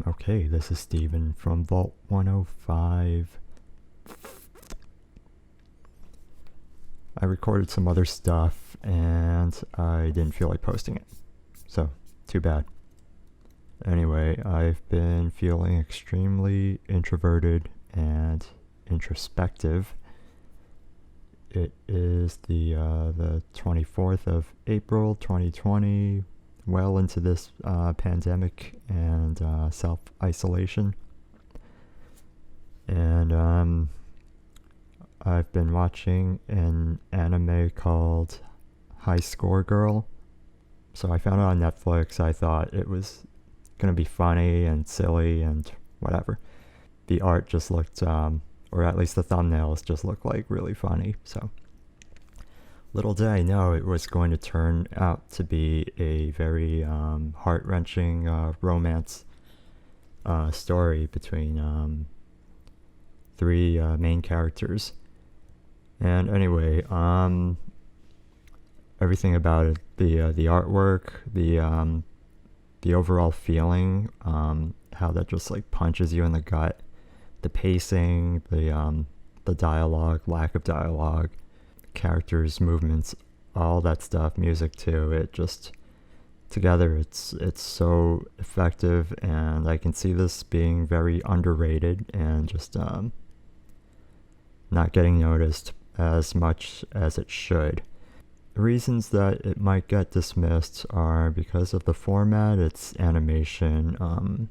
Okay, this is Steven from Vault 105. I recorded some other stuff and I didn't feel like posting it. So, too bad. Anyway, I've been feeling extremely introverted and introspective. It is the 24th of April 2020, well into this pandemic and self-isolation. And I've been watching an anime called High Score Girl. So I found it on Netflix. I thought it was going to be funny and silly and whatever. The art just looked, or at least the thumbnails just looked like really funny. So little did I know it was going to turn out to be a very heart-wrenching romance story between three main characters. And anyway, everything about it, the artwork, the overall feeling, how that just like punches you in the gut, the pacing, the dialogue, lack of dialogue, characters, movements, all that stuff, music too. It just together, it's so effective, and I can see this being very underrated and just not getting noticed as much as it should. The reasons that it might get dismissed are because of the format, it's animation.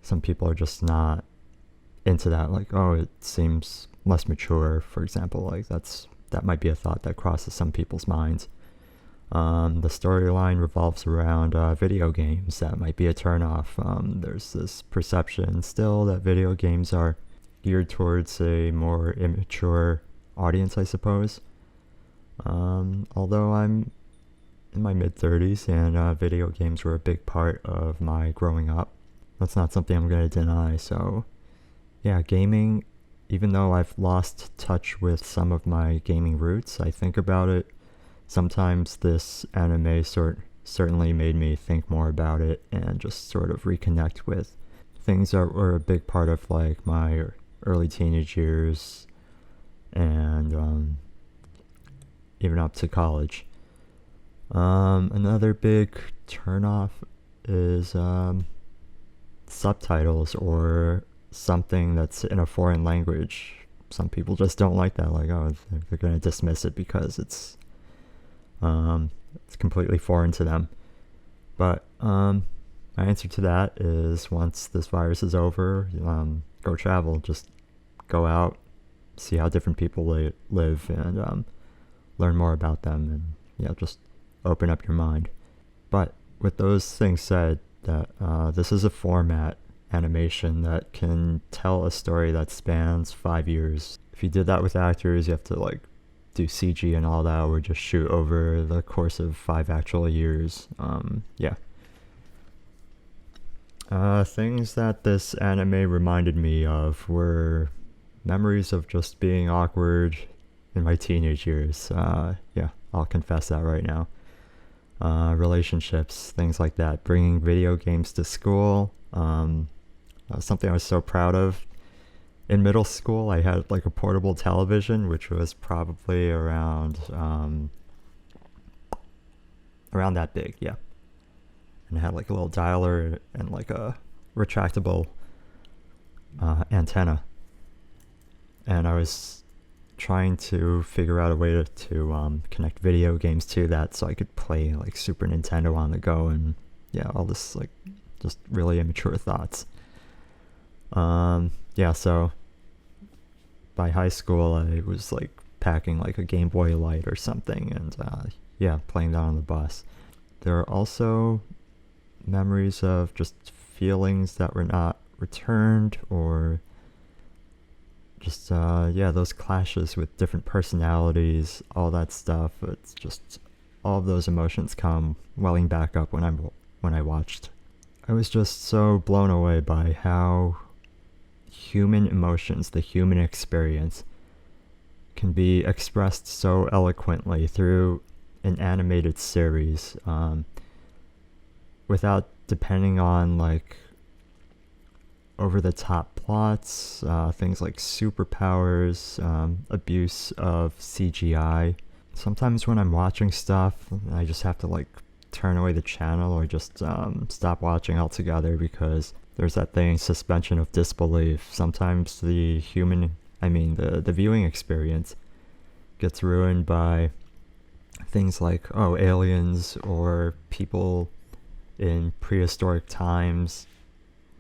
Some people are just not into that, like, oh, it seems less mature, for example. Like that might be a thought that crosses some people's minds. The storyline revolves around video games. That might be a turnoff. There's this perception still that video games are geared towards a more immature audience, I suppose. Although I'm in my mid-30s and video games were a big part of my growing up. That's not something I'm going to deny. So yeah, gaming, even though I've lost touch with some of my gaming roots, I think about it. Sometimes this anime certainly made me think more about it and just sort of reconnect with things that were a big part of like my early teenage years and even up to college. Another big turnoff is subtitles or something that's in a foreign language. Some people just don't like that. Like, oh, they're going to dismiss it because it's completely foreign to them. But my answer to that is once this virus is over, go travel. Just go out, see how different people live, and learn more about them, and yeah, just open up your mind. But with those things said, that this is a format animation that can tell a story that spans 5 years. If you did that with actors, you have to like do CG and all that, or just shoot over the course of 5 actual years. Things that this anime reminded me of were memories of just being awkward in my teenage years. I'll confess that right now. Relationships, things like that. Bringing video games to school. Something I was so proud of. In middle school, I had like a portable television, which was probably around that big, yeah. And it had like a little dialer and like a retractable antenna. And I was trying to figure out a way to connect video games to that so I could play like Super Nintendo on the go, and yeah, all this like just really immature thoughts. So by high school I was like packing like a Game Boy Light or something, and playing that on the bus. There are also memories of just feelings that were not returned, or just those clashes with different personalities, all that stuff. It's just all of those emotions come welling back up when I watched. I was just so blown away by how human emotions, the human experience, can be expressed so eloquently through an animated series, without depending on like over the top plots, things like superpowers, abuse of CGI. Sometimes when I'm watching stuff, I just have to like turn away the channel or just stop watching altogether, because there's that thing, suspension of disbelief. Sometimes the viewing experience gets ruined by things like, oh, aliens or people in prehistoric times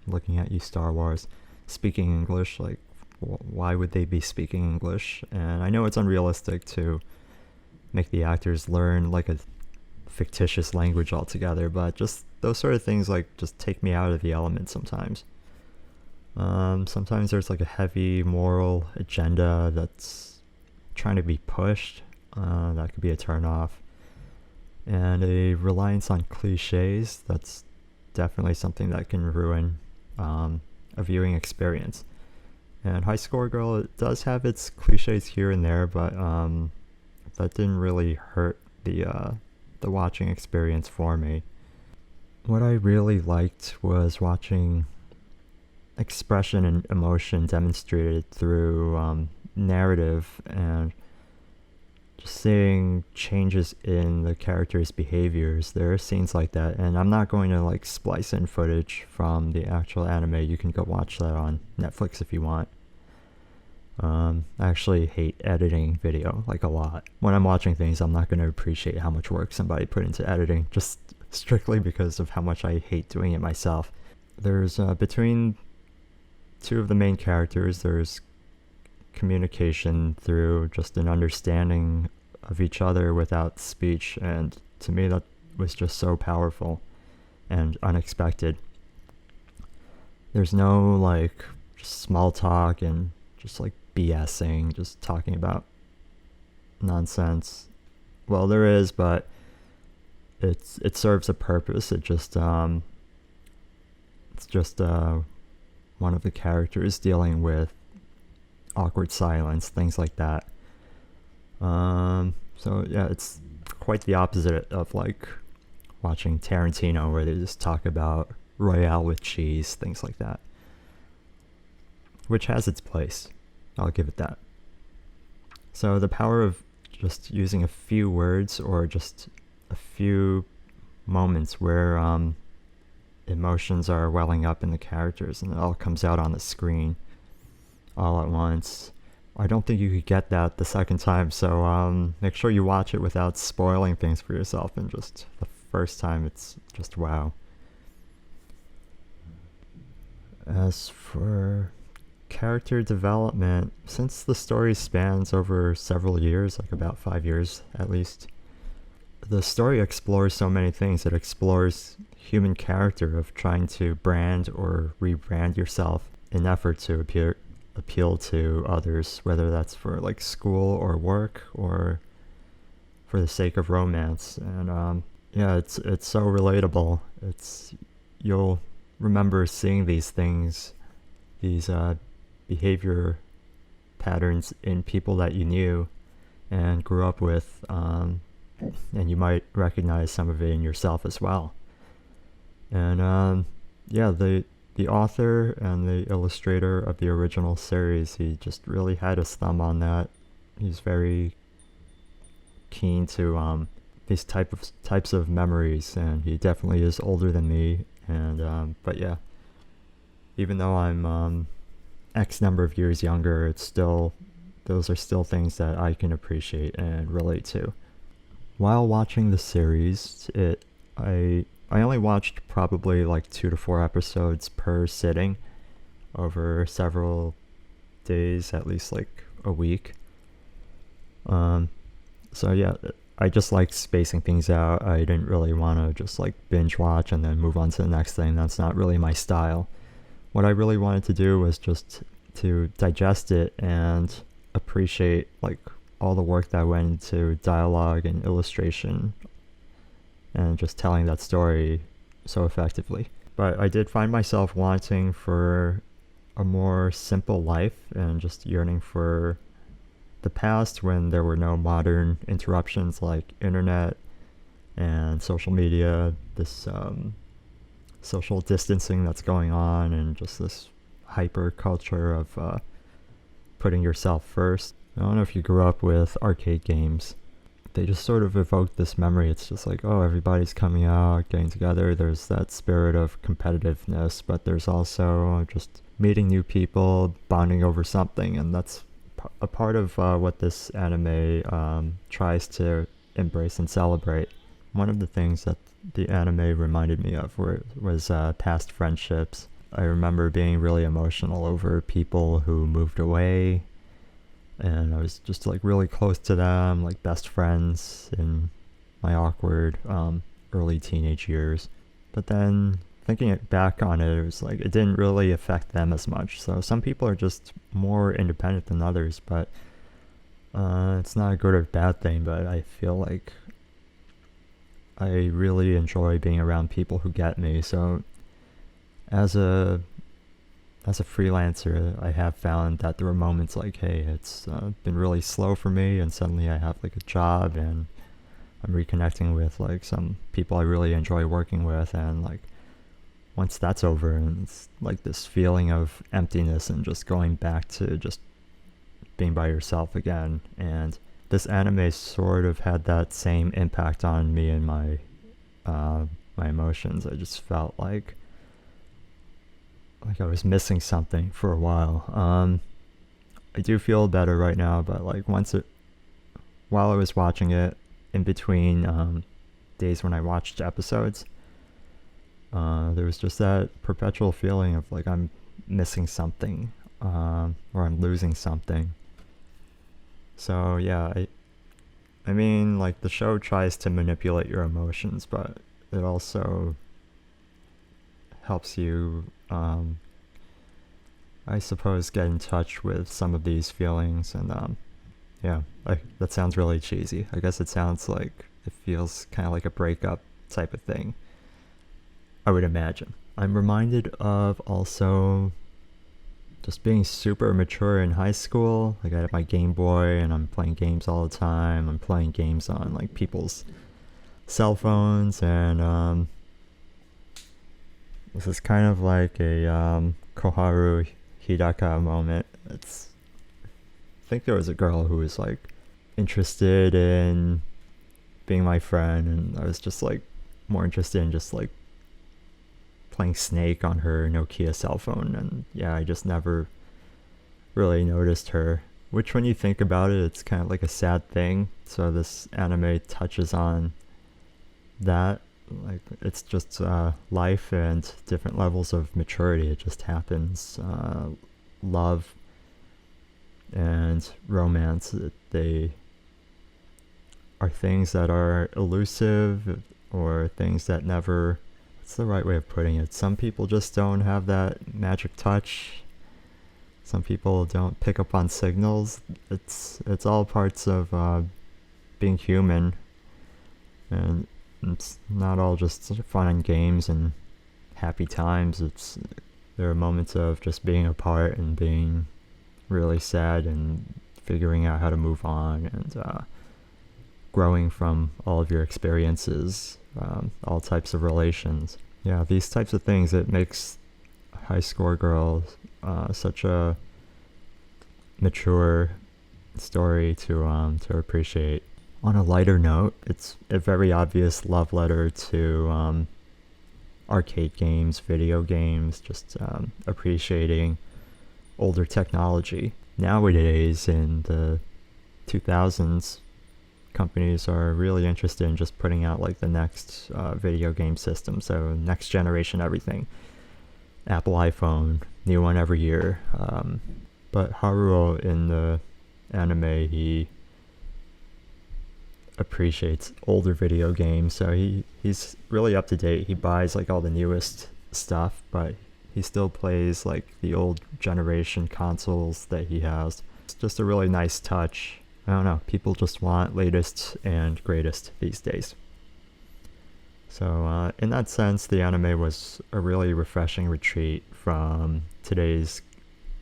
looking at you, Star Wars, speaking English. Like, why would they be speaking English? And I know it's unrealistic to make the actors learn like a fictitious language altogether, but just those sort of things like just take me out of the element sometimes. Sometimes there's like a heavy moral agenda that's trying to be pushed. That could be a turn off. And a reliance on cliches, that's definitely something that can ruin a viewing experience. And High Score Girl, it does have its cliches here and there, but that didn't really hurt the watching experience for me. What I really liked was watching expression and emotion demonstrated through narrative, and just seeing changes in the characters' behaviors. There are scenes like that, and I'm not going to like splice in footage from the actual anime. You can go watch that on Netflix if you want. I actually hate editing video like a lot. When I'm watching things, I'm not going to appreciate how much work somebody put into editing, just strictly because of how much I hate doing it myself. There's between two of the main characters, there's communication through just an understanding of each other without speech, and to me that was just so powerful and unexpected. There's no like just small talk and just like BSing, just talking about nonsense. Well, there is, but it serves a purpose. It's just one of the characters dealing with awkward silence, things like that. So yeah, it's quite the opposite of like watching Tarantino, where they just talk about Royale with cheese, things like that, which has its place. I'll give it that. So the power of just using a few words or just a few moments where emotions are welling up in the characters and it all comes out on the screen all at once. I don't think you could get that the second time, so make sure you watch it without spoiling things for yourself, and just the first time it's just wow. As for character development, since the story spans over several years, like about 5 years at least, the story explores so many things. It explores human character of trying to brand or rebrand yourself in effort to appeal to others, whether that's for like school or work or for the sake of romance. And yeah, it's so relatable. You'll remember seeing these things, these behavior patterns in people that you knew and grew up with, and you might recognize some of it in yourself as well. And yeah, the author and the illustrator of the original series, he just really had his thumb on that. He's very keen to these types of memories, and he definitely is older than me. And but yeah, even though I'm X number of years younger, those are still things that I can appreciate and relate to. While watching the series, I only watched probably like 2 to 4 episodes per sitting over several days, at least like a week. So yeah, I just liked spacing things out. I didn't really want to just like binge watch and then move on to the next thing. That's not really my style. What I really wanted to do was just to digest it and appreciate like all the work that went into dialogue and illustration and just telling that story so effectively. But I did find myself wanting for a more simple life and just yearning for the past when there were no modern interruptions like internet and social media, this social distancing that's going on, and just this hyper culture of putting yourself first. I don't know if you grew up with arcade games. They just sort of evoke this memory. It's just like, oh, everybody's coming out, getting together. There's that spirit of competitiveness, but there's also just meeting new people, bonding over something, and that's a part of what this anime tries to embrace and celebrate. One of the things that the anime reminded me of was past friendships. I remember being really emotional over people who moved away, and I was just like really close to them, like best friends in my awkward early teenage years. But then thinking it back on it, it was like it didn't really affect them as much. So some people are just more independent than others, but it's not a good or bad thing. But I feel like I really enjoy being around people who get me. So as a freelancer, I have found that there were moments like, hey, it's been really slow for me, and suddenly I have like a job, and I'm reconnecting with like some people I really enjoy working with, and like once that's over, and it's like this feeling of emptiness and just going back to just being by yourself again. And this anime sort of had that same impact on me and my my emotions. I just felt like I was missing something for a while. I do feel better right now, but like while I was watching it, in between days when I watched episodes, there was just that perpetual feeling of like I'm missing something, or I'm losing something. So yeah, I mean, like the show tries to manipulate your emotions, but it also helps you, I suppose, get in touch with some of these feelings. And yeah, that sounds really cheesy. I guess it sounds like it feels kind of like a breakup type of thing, I would imagine. I'm reminded of also just being super mature in high school. Like I had my Game Boy and I'm playing games all the time. I'm playing games on like people's cell phones, and this is kind of like a Koharu Hidaka moment. I think there was a girl who was like interested in being my friend, and I was just like more interested in just like playing Snake on her Nokia cell phone. And yeah, I just never really noticed her, which when you think about it, it's kind of like a sad thing. So this anime touches on that. Like it's just life and different levels of maturity. It just happens. Love and romance, they are things that are elusive, or things that never, what's the right way of putting it? Some people just don't have that magic touch. Some people don't pick up on signals. It's all parts of being human, and it's not all just fun and games and happy times. There are moments of just being apart and being really sad and figuring out how to move on, and growing from all of your experiences, all types of relations. Yeah, these types of things, it makes High Score Girl such a mature story to appreciate. On a lighter note, it's a very obvious love letter to arcade games, video games, just appreciating older technology. Nowadays, in the 2000s, companies are really interested in just putting out like the next video game system, so next generation everything. Apple iPhone, new one every year. But Haruo in the anime, he appreciates older video games, so he's really up to date. He buys like all the newest stuff, but he still plays like the old generation consoles that he has. It's just a really nice touch. I don't know, people just want latest and greatest these days. So in that sense, the anime was a really refreshing retreat from today's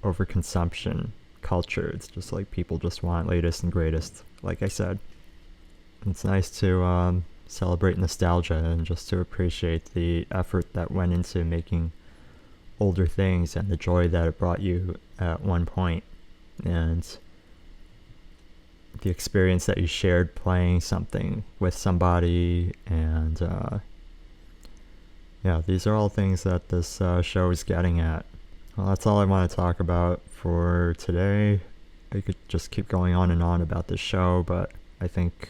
overconsumption culture. It's just like people just want latest and greatest, like I said. It's nice to celebrate nostalgia and just to appreciate the effort that went into making older things and the joy that it brought you at one point, and the experience that you shared playing something with somebody. And yeah, these are all things that this show is getting at. Well, that's all I want to talk about for today. I could just keep going on and on about this show, but I think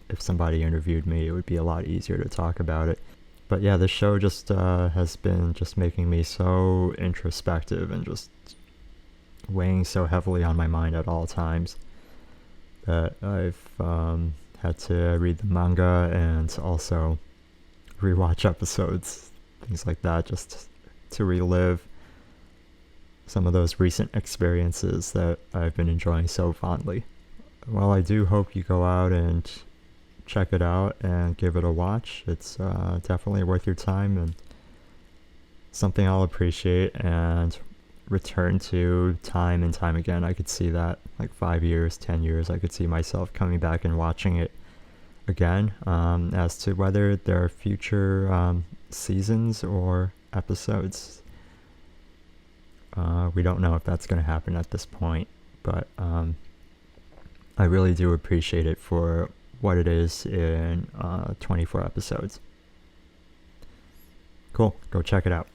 if somebody interviewed me, it would be a lot easier to talk about it. But yeah, this show just has been just making me so introspective and just weighing so heavily on my mind at all times that I've had to read the manga and also rewatch episodes, things like that, just to relive some of those recent experiences that I've been enjoying so fondly. Well, I do hope you go out and check it out and give it a watch. It's definitely worth your time and something I'll appreciate and return to time and time again. I could see that, like 5 years, 10 years, I could see myself coming back and watching it again. As to whether there are future seasons or episodes, we don't know if that's going to happen at this point, but I really do appreciate it for what it is in 24 episodes. Cool, go check it out.